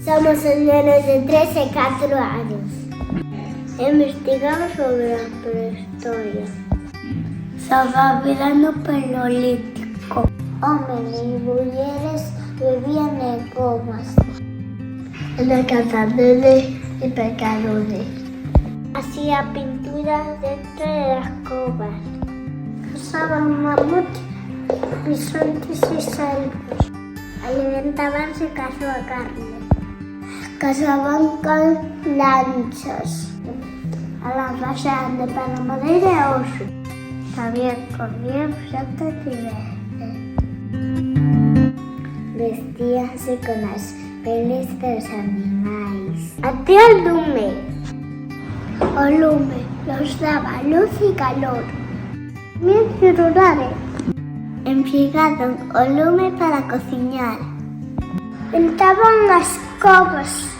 Somos señores de 13 y 4 años. Investigamos sobre la prehistoria, sobre a vida no paleolítico. Hombres y mujeres vivían en covas, en el cazadores y pescadores. Hacía pinturas dentro de las covas. Cazaban mamuts, bisontes y cervos. Alimentaban si acaso a carne. Cazaban con lanzas. A la playa de Panamá de oso. También comían plantas y verdes. Vestíanse con las peles de los animales. Hacía el lume. El lume los daba luz y calor. Mis celulares empleaban el lume para cocinar. Pintaban las covas.